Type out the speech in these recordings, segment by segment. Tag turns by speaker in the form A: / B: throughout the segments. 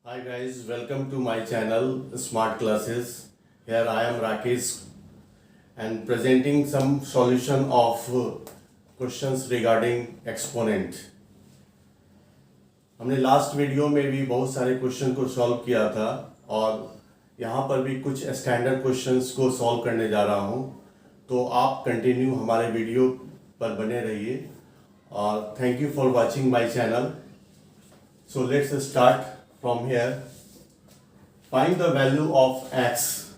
A: Hi guys, welcome to my channel Smart Classes. Here I am Rakesh and presenting some solution of questions regarding exponent. हमने last video में भी बहुत सारे question को solve किया था और यहाँ पर भी कुछ स्टैंडर्ड क्वेश्चंस को सॉल्व करने जा रहा हूँ, तो आप कंटिन्यू हमारे वीडियो पर बने रहिए और thank you for watching my channel. So let's start from here. Find the value of x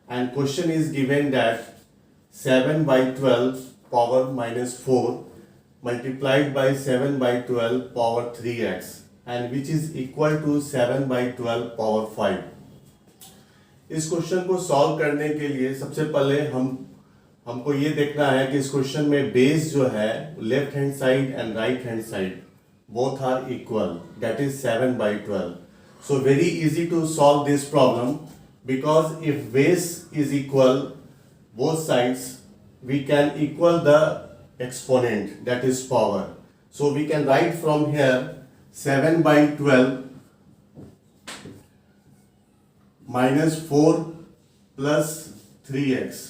A: and question is given that 7 by 12 power minus 4 multiplied by 7 by 12 power 3x and which is equal to 7 by 12 power 5. इस question को solve करने के लिए सबसे पहले हमको ये देखना है कि इस क्वेश्चन में बेस जो है left hand side and right hand side both are equal, that is 7 by 12. So very easy to solve this problem because if base is equal both sides, we can equal the exponent, that is power. So we can write from here 7 by 12 minus 4 plus 3x.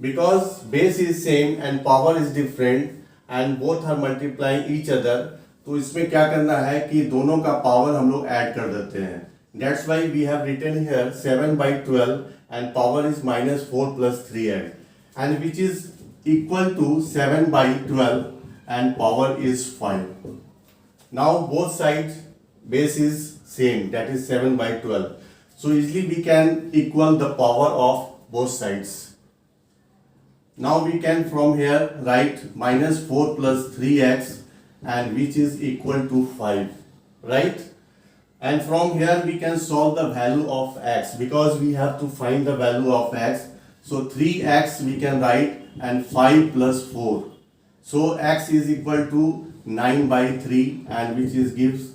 A: Because base is same and power is different and both are multiplying each other, तो इसमें क्या करना है कि दोनों का power हम लोग ऐड कर देते हैं. That's why we have written here 7 by 12 and power is minus 4 plus 3x and which is equal to 7 by 12 and power is 5. Now both sides base is same, that is 7 by 12. So easily we can equal the power of both sides. Now we can from here write minus 4 plus 3x and which is equal to 5, right? And from here we can solve the value of x because we have to find the value of x. So 3x we can write and 5 plus 4. So x is equal to 9 by 3 and which is gives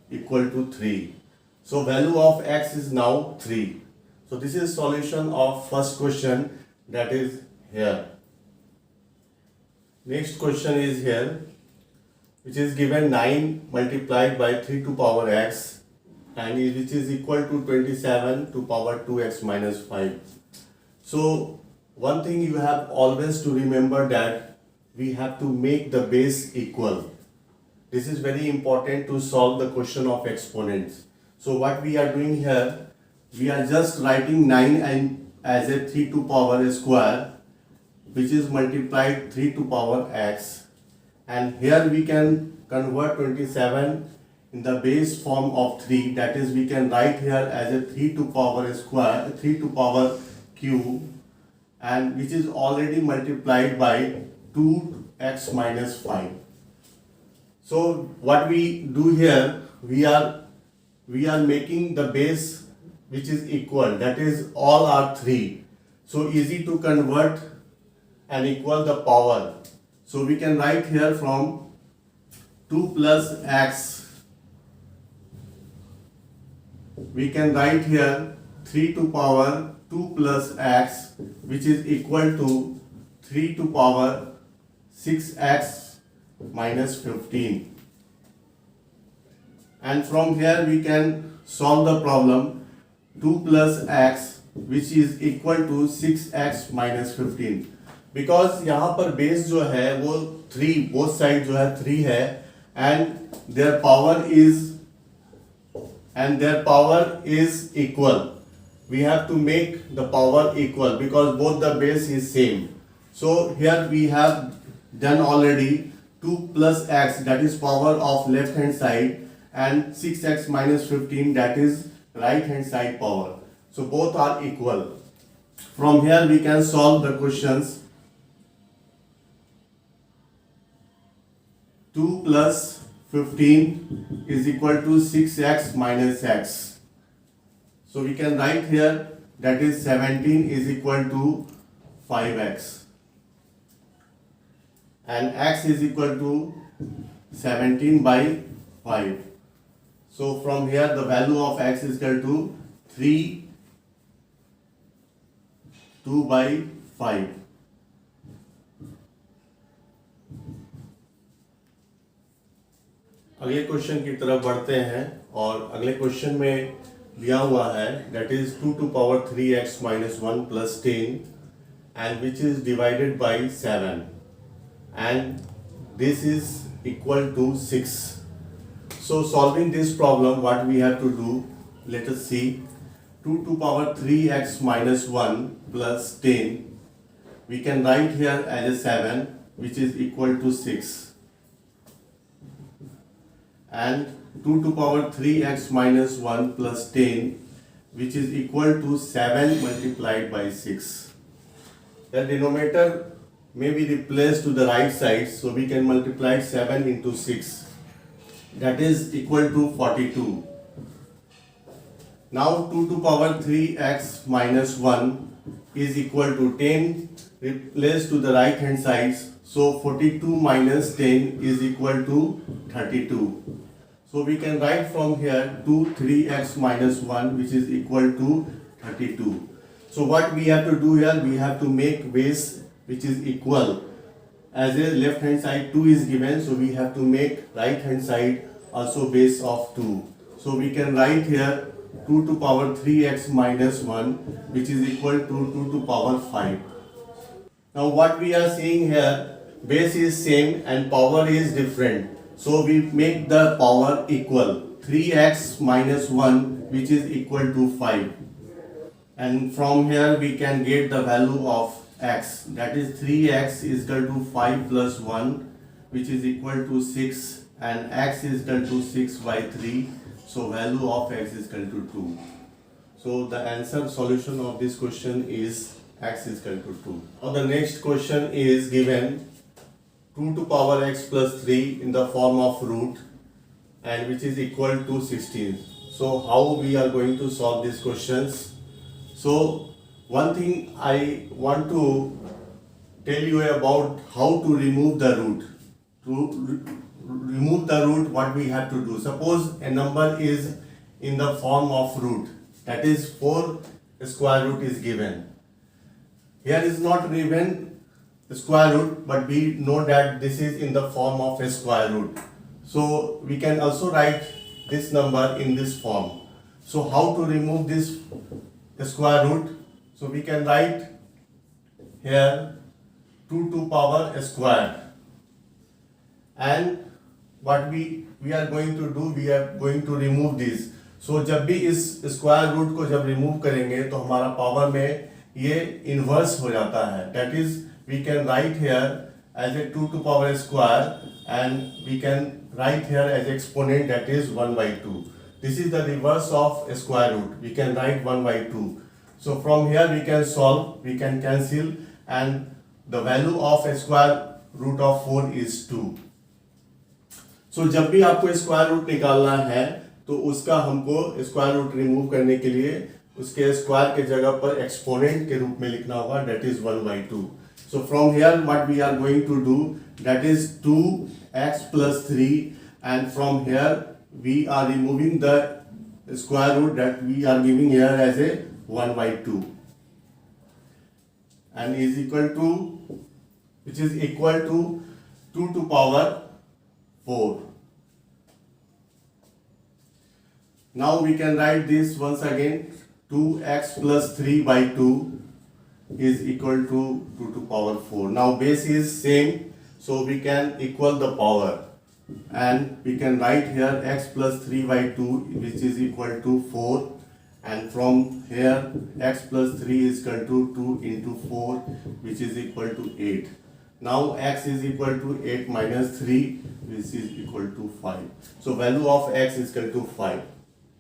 A: equal to 3. So value of x is now 3. So this is solution of first question, that is here. Next question is here, which is given 9 multiplied by 3 to power x and which is equal to 27 to power 2x minus 5. So one thing you have always to remember that we have to make the base equal. This is very important to solve the question of exponents. So what we are doing here, we are just writing 9 and as a 3 to power square, which is multiplied 3 to power x. And here we can convert 27 in the base form of 3, that is we can write here as a 3 to power square, 3 to power cube, and which is already multiplied by 2x minus 5. So what we do here, we are making the base which is equal, that is all are 3. So easy to convert and equal the power. So we can write here from 2 plus x, we can write here 3 to power 2 plus x which is equal to 3 to power 6x minus 15. And from here we can solve the problem 2 plus x which is equal to 6x minus 15. Because यहाँ पर base जो है वो 3, both side जो है 3 है and their power is equal. We have to make the power equal because both the base is same. So here we have done already 2 plus x, that is power of left hand side, and 6x minus 15, that is right hand side power. So both are equal. From here we can solve the questions. 2 plus 15 is equal to 6x minus x. So we can write here that is 17 is equal to 5x. And x is equal to 17 by 5. So from here the value of x is equal to 3, 2 by 5. अगले question की तरफ बढ़ते हैं और अगले question में दिया हुआ है that is 2 to power 3x minus 1 plus 10 and which is divided by 7 and this is equal to 6. So solving this problem what we have to do, let us see. 2 to power 3x minus 1 plus 10 we can write here as a 7 which is equal to 6 and 2 to power 3x minus 1 plus 10 which is equal to 7 multiplied by 6. The denominator may be replaced to the right side, so we can multiply 7 into 6, that is equal to 42. Now 2 to power 3x minus 1 is equal to 10 replaced to the right hand side, so 42 minus 10 is equal to 32. So we can write from here 2 3x minus 1 which is equal to 32. So what we have to do here, we have to make base which is equal. As a left hand side 2 is given, so we have to make right hand side also base of 2. So we can write here 2 to power 3x minus 1 which is equal to 2 to power 5. Now what we are seeing here, base is same and power is different. So we make the power equal. 3x minus 1 which is equal to 5. And from here we can get the value of x. That is 3x is equal to 5 plus 1 which is equal to 6 and x is equal to 6 by 3. So value of x is equal to 2. So the answer solution of this question is x is equal to 2. Now the next question is given 2 to power x plus 3 in the form of root and which is equal to 16. So how we are going to solve these questions? So one thing I want to tell you about how to remove the root. To remove the root, what we have to do? Suppose a number is in the form of root, that is 4 square root is given. Here is not given square root, but we know that this is in the form of a square root. So we can also write this number in this form. So how to remove this square root? So we can write here 2 to power square. And what we are going to do, we are going to remove this. So जब भी इस square root को जब remove करेंगे तो हमारा power में ये इन्वर्स हो जाता है. That is, we can write here as a 2 to power square and we can write here as exponent, that is 1 by 2. This is the reverse of a square root. We can write 1 by 2. So from here we can solve, we can cancel and the value of a square root of 4 is 2. So जब भी आपको square root निकालना है तो उसका हमको square root remove करने के लिए उसके स्क्वायर के जगह पर एक्सपोनेंट के रूप में लिखना होगा, that is 1 by 2. So from here what we are going to do, that is 2x plus 3 and from here we are removing the square root that we are giving here as a 1 by 2 and is equal to, which is equal to 2 to power 4. Now we can write this once again, 2x plus 3 by 2 is equal to 2 to power 4. Now base is same, so we can equal the power and we can write here x plus 3 by 2 which is equal to 4 and from here x plus 3 is equal to 2 into 4 which is equal to 8. Now x is equal to 8 minus 3 which is equal to 5. So value of x is equal to 5.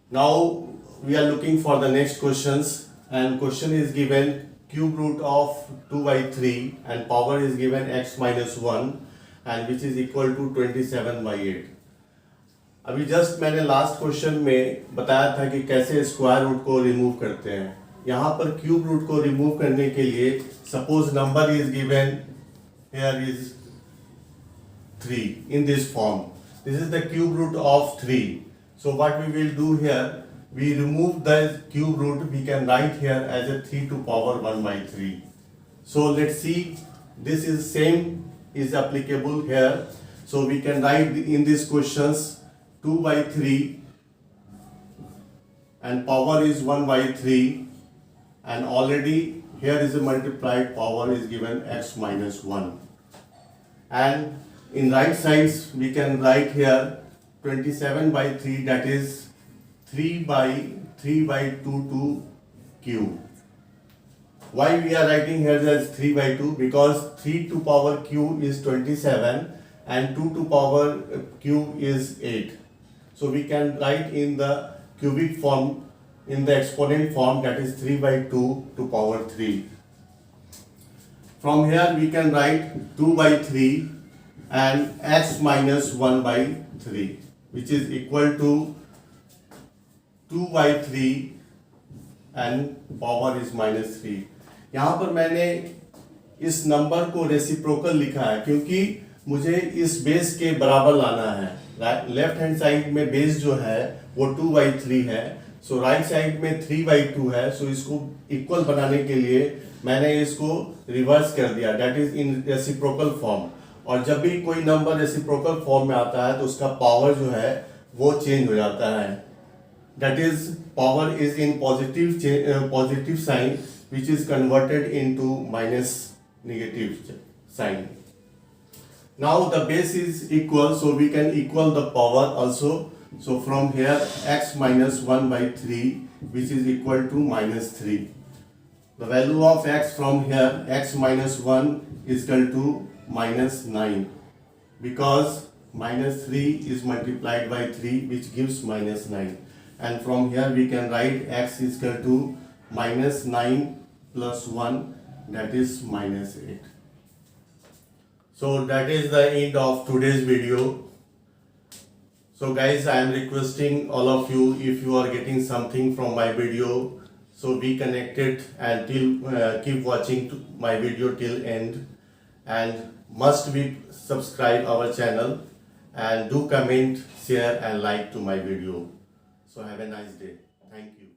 A: Now we are looking for the next questions and question is given cube root of 2 by 3 and power is given x minus 1 and which is equal to 27 by 8. अभी just मैंने last question में बताया था कि कैसे square root को remove करते हैं. यहाँ पर क्यूब रूट को रिमूव करने के लिए suppose number is given here is 3 in this form. This is the cube root of 3. So what we will do here, we remove the cube root, we can write here as a 3 to power 1 by 3. So let's see, this is same is applicable here. So we can write in these questions 2 by 3 and power is 1 by 3, and already here is a multiplied power is given x minus 1. And in right sides we can write here 27 by 3, that is 3 by 2 to q. Why we are writing here as 3 by 2? Because 3 to power q is 27 and 2 to power q is 8. So we can write in the cubic form, in the exponent form, that is 3 by 2 to power 3. From here we can write 2 by 3 and x minus 1 by 3, which is equal to 2 by 3 and power is minus 3. यहाँ पर मैंने इस number को reciprocal लिखा है क्योंकि मुझे इस बेस के बराबर लाना है। लेफ्ट हैंड साइड में बेस जो है वो 2 by 3 है, सो राइट साइड में 3 by 2 है, सो इसको इक्वल बनाने के लिए मैंने इसको रिवर्स कर दिया, that is in reciprocal form. और जब भी कोई नंबर रेसिप्रोकल फॉर्म में आता है तो उसका पावर जो है वो चेंज हो जाता है, that is power is in positive sign which is converted into minus negative sign. Now the base is equal, so we can equal the power also. So from here x minus 1 by 3, which is equal to minus 3. The value of x from here, x minus 1 is equal to minus 9, because minus 3 is multiplied by 3, which gives minus 9. And from here we can write x is equal to minus 9 plus 1, that is minus 8. So that is the end of today's video. So guys, I am requesting all of you, if you are getting something from my video, so be connected and keep watching my video till end, and must be subscribe our channel and do comment, share and like to my video. So have a nice day. Thank you.